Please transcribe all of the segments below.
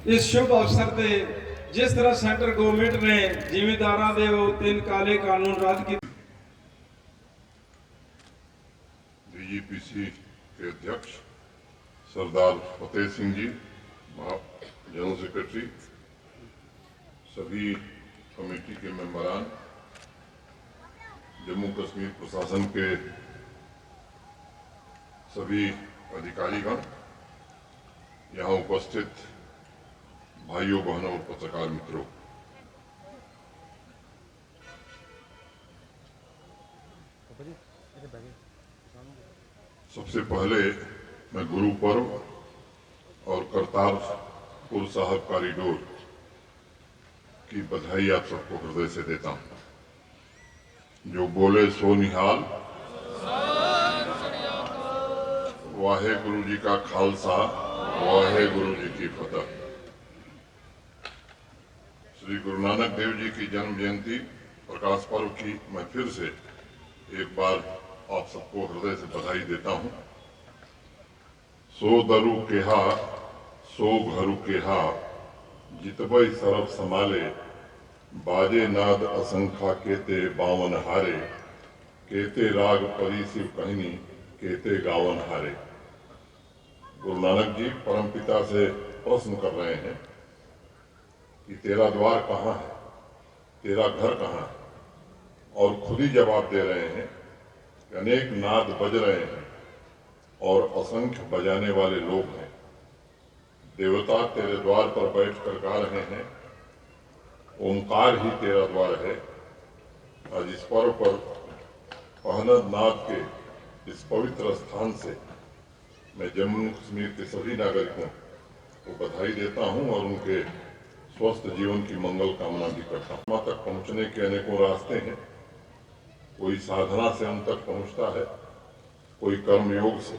इस शुभ अवसर से जिस तरह सेंटर गवर्नमेंट ने जिमीदारा दे तीन काले कानून रद्द किए। बीजेपीसी के अध्यक्ष सरदार फतेह सिंह जी, जनरल सेक्रेटरी, सभी कमेटी के मेंबरान, जम्मू कश्मीर प्रशासन के सभी अधिकारीगण, यहाँ उपस्थित भाइयों बहनों और पत्रकार मित्रों, सबसे पहले मैं गुरु पर्व और करतारपुर साहब कॉरिडोर की बधाई आप सबको हृदय से देता हूं। जो बोले सो निहाल, वाहे गुरु जी का खालसा, वाहे गुरु जी की फतह। श्री गुरु नानक देव जी की जन्म जयंती प्रकाश पर्व की मैं फिर से एक बार आप सबको हृदय से बधाई देता हूं। सो दरु केहा सो घरु केहा, जितबई सरब समाले, बाजे नाद असंखा केते बावन हारे, केते राग परी शिव कहनी, केते गावन हारे। गुरु नानक जी परमपिता से प्रश्न कर रहे हैं कि तेरा द्वार कहाँ है, तेरा घर कहाँ है, और खुद ही जवाब दे रहे हैं कि अनेक नाद बज रहे हैं और असंख्य बजाने वाले लोग हैं। देवता तेरे द्वार पर बैठ कर गा रहे हैं, ओंकार ही तेरा द्वार है। आज इस पर्व पर पहनद नाद के इस पवित्र स्थान से मैं जम्मू कश्मीर के सभी नागरिकों को बधाई देता हूं और उनके स्वस्थ जीवन की मंगल कामना भी करता हूं। वहां तक पहुंचने के अनेकों रास्ते हैं। कोई साधना से उन तक पहुंचता है, कोई कर्म योग से,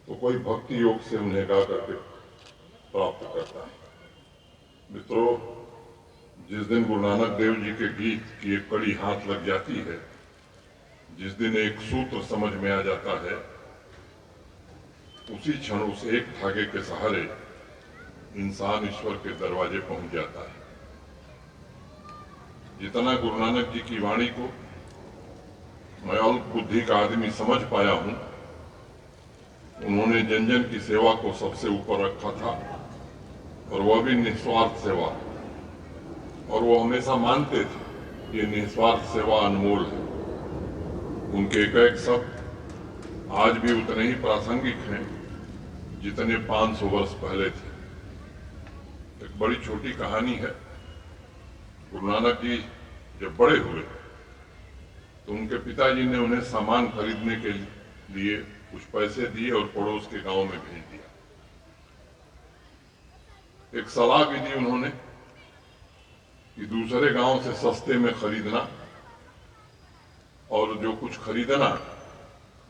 तो कोई भक्ति योग से उन्हें गा करके प्राप्त करता है। मित्रों, जिस दिन गुरु नानक देव जी के गीत की एक कड़ी हाथ लग जाती है, जिस दिन एक सूत्र समझ में आ जाता है, उसी क्षण उस एक धागे के सहारे इंसान ईश्वर के दरवाजे पहुंच जाता है। जितना गुरु नानक जी की वाणी को मैं अल्प बुद्धि का आदमी समझ पाया हूं, उन्होंने जन जन की सेवा को सबसे ऊपर रखा था, और वह भी निस्वार्थ सेवा। और वो हमेशा मानते थे कि निस्वार्थ सेवा अनमोल है। उनके एक एक शब्द आज भी उतने ही प्रासंगिक हैं जितने 500 वर्ष पहले थे। एक बड़ी छोटी कहानी है। गुरु नानक जी जब बड़े हुए तो उनके पिताजी ने उन्हें सामान खरीदने के लिए कुछ पैसे दिए और पड़ोस के गांव में भेज दिया। एक सलाह भी दी उन्होंने कि दूसरे गांव से सस्ते में खरीदना, और जो कुछ खरीदना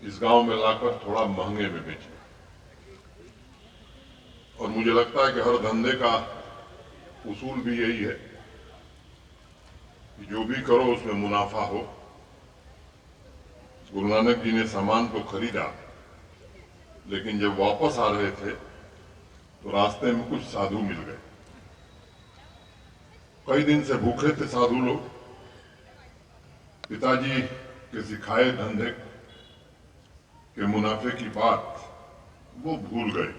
इस गांव में लाकर थोड़ा महंगे में बेचना। और मुझे लगता है कि हर धंधे का उसूल भी यही है कि जो भी करो उसमें मुनाफा हो। गुरु नानक जी ने सामान तो खरीदा, लेकिन जब वापस आ रहे थे तो रास्ते में कुछ साधु मिल गए। कई दिन से भूखे थे साधु लोग। पिताजी के सिखाए धंधे के मुनाफे की बात वो भूल गए।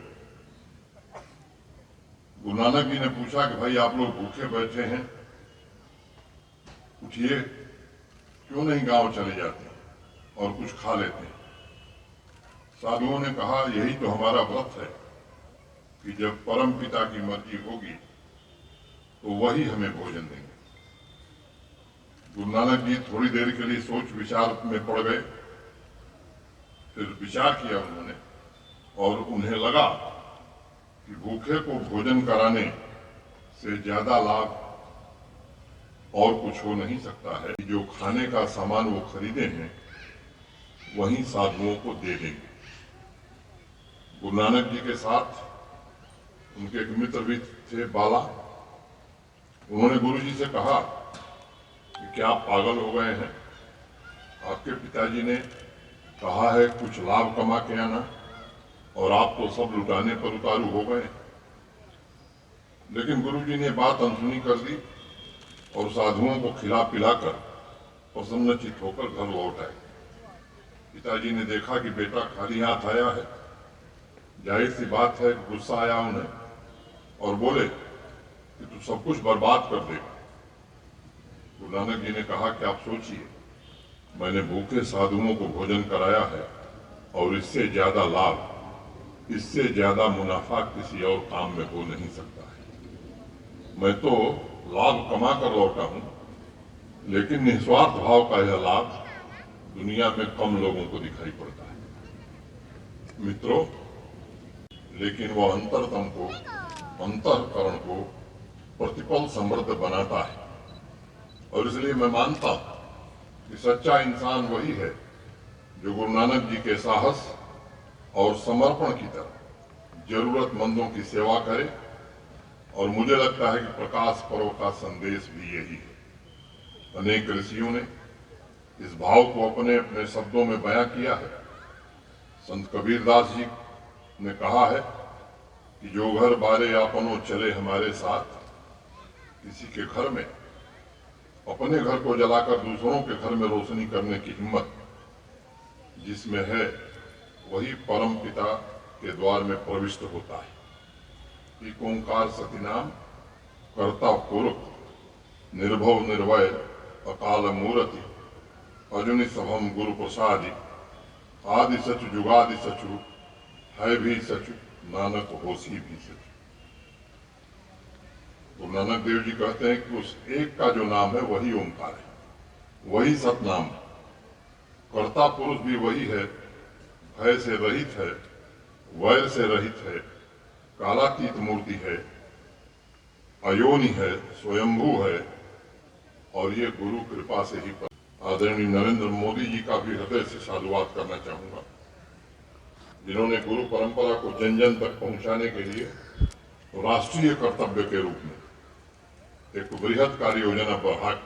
गुरु नानक जी ने पूछा कि भाई आप लोग भूखे बैठे हैं, उठिए क्यों नहीं गांव चले जाते और कुछ खा लेते हैं। साधुओं ने कहा यही तो हमारा व्रत है कि जब परम पिता की मर्जी होगी तो वही हमें भोजन देंगे। गुरु नानक जी थोड़ी देर के लिए सोच विचार में पड़ गए। फिर विचार किया उन्होंने और उन्हें लगा कि भूखे को भोजन कराने से ज्यादा लाभ और कुछ हो नहीं सकता है। जो खाने का सामान वो खरीदे हैं वहीं साधुओं को दे देंगे। गुरु नानक जी के साथ उनके एक मित्र भी थे, बाला। उन्होंने गुरु जी से कहा कि क्या आप पागल हो गए हैं? आपके पिताजी ने कहा है कुछ लाभ कमा के आना और आप तो सब लुटाने पर उतारू हो गए। लेकिन गुरु जी ने बात अनसुनी कर दी और साधुओं को खिला पिलाकर प्रसन्नचित्त होकर घर लौट आए। पिताजी ने देखा कि बेटा खाली हाथ आया है। जाहिर सी बात है, गुस्सा आया उन्हें और बोले कि तू सब कुछ बर्बाद कर देगा। गुरु नानक जी ने कहा कि आप सोचिए, मैंने भूखे साधुओं को भोजन कराया है और इससे ज्यादा लाभ, इससे ज्यादा मुनाफा किसी और काम में हो नहीं सकता है। मैं तो लाभ कमा कर लौटा हूं, लेकिन निस्वार्थ भाव का यह लाभ दुनिया में कम लोगों को दिखाई पड़ता है। मित्रों, लेकिन वह अंतरतम को, अंतःकरण को प्रतिपल समृद्ध बनाता है। और इसलिए मैं मानता हूं कि सच्चा इंसान वही है जो गुरु नानक जी के साहस और समर्पण की तरह जरूरतमंदों की सेवा करे। और मुझे लगता है कि प्रकाश पर्व का संदेश भी यही है। अनेक ऋषियों ने इस भाव को अपने अपने शब्दों में बयां किया है। संत कबीरदास जी ने कहा है कि जो घर बारे आपनों चले हमारे साथ। किसी के घर में अपने घर को जलाकर दूसरों के घर में रोशनी करने की हिम्मत जिसमें है, वही परम पिता के द्वार में प्रविष्ट होता है। एक ओंकार सतिनाम कर्ता पुरुष निर्भव निर्वय अकाल मूर्ति अजुनि सभम गुरु प्रसादी आदि सच जुगादि सचु है भी सचु नानक होशी भी सचु। तो नानक देव जी कहते हैं कि उस एक का जो नाम है वही ओंकार है, वही सतनाम है। कर्ता पुरुष भी वही है, भय से रहित है, वैर से रहित है, कालातीत मूर्ति है, अयोनि है, स्वयंभू है। और ये गुरु कृपा से ही। आदरणीय नरेंद्र मोदी जी का भी हृदय से साधुवाद करना चाहूंगा, जिन्होंने गुरु परंपरा को जन जन तक पहुंचाने के लिए राष्ट्रीय कर्तव्य के रूप में एक बृहद कार्य योजना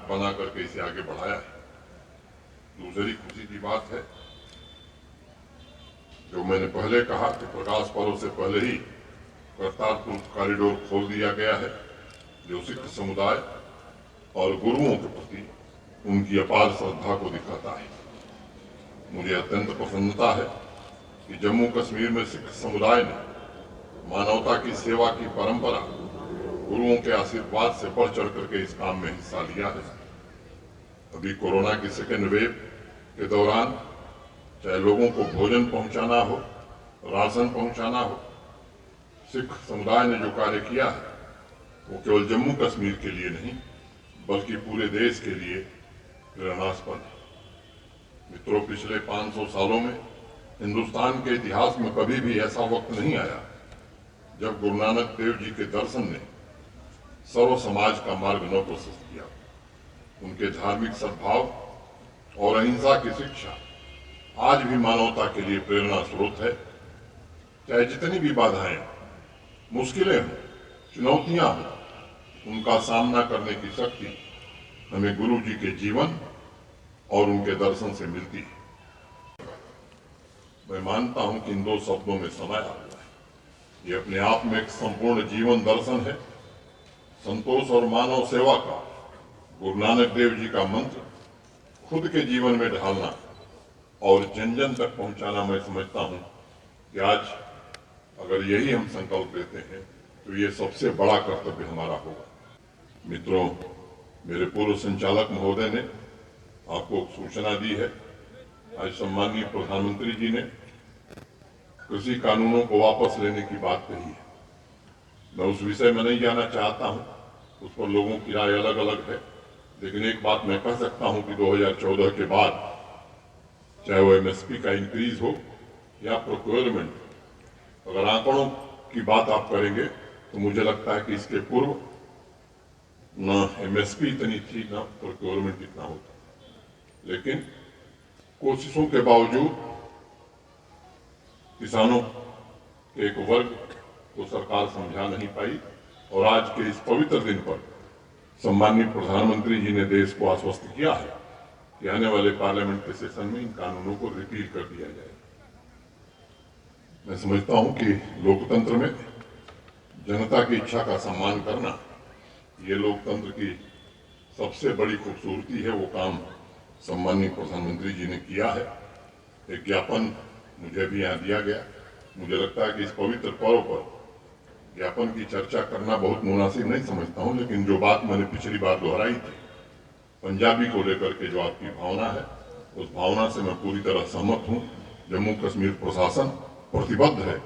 बना करके इसे आगे बढ़ाया है। दूसरी खुशी की बात है, जो मैंने पहले कहा कि प्रकाश पर्व से पहले ही करतारपुर कॉरिडोर खोल दिया गया है, जो सिख समुदाय और गुरुओं के प्रति उनकी अपार श्रद्धा को दिखाता है। मुझे अत्यंत प्रसन्नता है कि जम्मू कश्मीर में सिख समुदाय ने मानवता की सेवा की परंपरा, गुरुओं के आशीर्वाद से बढ़ चढ़ करके इस काम में हिस्सा लिया है। अभी कोरोना की सेकेंड वेव के दौरान चाहे लोगों को भोजन पहुंचाना हो, राशन पहुंचाना हो, सिख समुदाय ने जो कार्य किया है वो केवल जम्मू कश्मीर के लिए नहीं बल्कि पूरे देश के लिए प्रेरणास्पद है। मित्रों, पिछले 500 सालों में हिंदुस्तान के इतिहास में कभी भी ऐसा वक्त नहीं आया जब गुरु नानक देव जी के दर्शन ने सर्व समाज का मार्ग न प्रशस्त किया। उनके धार्मिक सद्भाव और अहिंसा की शिक्षा आज भी मानवता के लिए प्रेरणा स्रोत है। चाहे जितनी भी बाधाएं, मुश्किलें हों, चुनौतियां हों, उनका सामना करने की शक्ति हमें गुरु जी के जीवन और उनके दर्शन से मिलती है। मैं मानता हूं कि इन दो शब्दों में समाया हुआ है। ये अपने आप में एक संपूर्ण जीवन दर्शन है। संतोष और मानव सेवा का गुरु नानक देव जी का मंत्र खुद के जीवन में ढालना और जन जन तक पहुंचाना, मैं समझता हूं कि आज अगर यही हम संकल्प लेते हैं तो ये सबसे बड़ा कर्तव्य हमारा होगा। मित्रों, मेरे पूर्व संचालक महोदय ने आपको सूचना दी है। आज सम्माननीय प्रधानमंत्री जी ने कृषि कानूनों को वापस लेने की बात कही है। मैं उस विषय में नहीं जाना चाहता हूं, उस पर लोगों की राय अलग अलग है, लेकिन एक बात मैं कह सकता हूं कि 2014 के बाद चाहे वो एमएसपी का इंक्रीज हो या प्रोक्योरमेंट, अगर आंकड़ों की बात आप करेंगे तो मुझे लगता है कि इसके पूर्व न एमएसपी इतनी थी न प्रोक्योरमेंट इतना होता, लेकिन कोशिशों के बावजूद किसानों के एक वर्ग को सरकार समझा नहीं पाई और आज के इस पवित्र दिन पर सम्माननीय प्रधानमंत्री जी ने देश को आश्वस्त किया है कि आने वाले पार्लियामेंट के सेशन में इन कानूनों को रिपील कर दिया जाए। मैं समझता हूं कि लोकतंत्र में जनता की इच्छा का सम्मान करना ये लोकतंत्र की सबसे बड़ी खूबसूरती है। वो काम सम्माननीय प्रधानमंत्री जी ने किया है। एक ज्ञापन मुझे भी यहाँ दिया गया। मुझे लगता है कि इस पवित्र पर्व पर ज्ञापन की चर्चा करना बहुत मुनासिब नहीं समझता हूँ, लेकिन जो बात मैंने पिछली बार दोहराई थी पंजाबी को लेकर के जो आपकी भावना है, उस भावना से मैं पूरी तरह सहमत हूँ। जम्मू कश्मीर प्रशासन प्रतिबद्ध है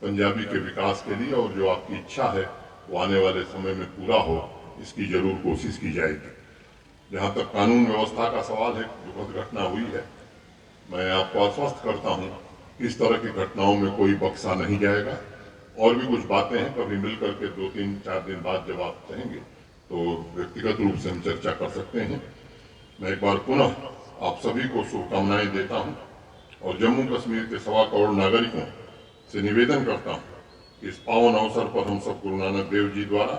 पंजाबी के विकास के लिए और जो आपकी इच्छा है वो आने वाले समय में पूरा हो, इसकी जरूर कोशिश की जाएगी। जहाँ तक कानून व्यवस्था का सवाल है, दुखद घटना हुई है, मैं आपको आश्वस्त करता हूँ इस तरह की घटनाओं में कोई बख्शा नहीं जाएगा। और भी कुछ बातें हैं, कभी मिलकर के 2-3-4 दिन बाद जब आप कहेंगे तो व्यक्तिगत रूप से हम चर्चा कर सकते हैं। मैं एक बार पुनः आप सभी को शुभकामनाएं देता हूं और जम्मू कश्मीर के 1.25 करोड़ नागरिकों से निवेदन करता हूं कि इस पावन अवसर पर हम सब गुरु नानक देव जी द्वारा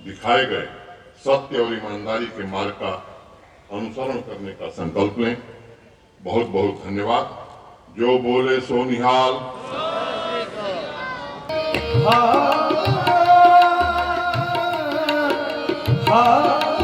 दिखाए गए सत्य और ईमानदारी के मार्ग का अनुसरण करने का संकल्प लें। बहुत बहुत धन्यवाद। जो बोले सो निहाल। हा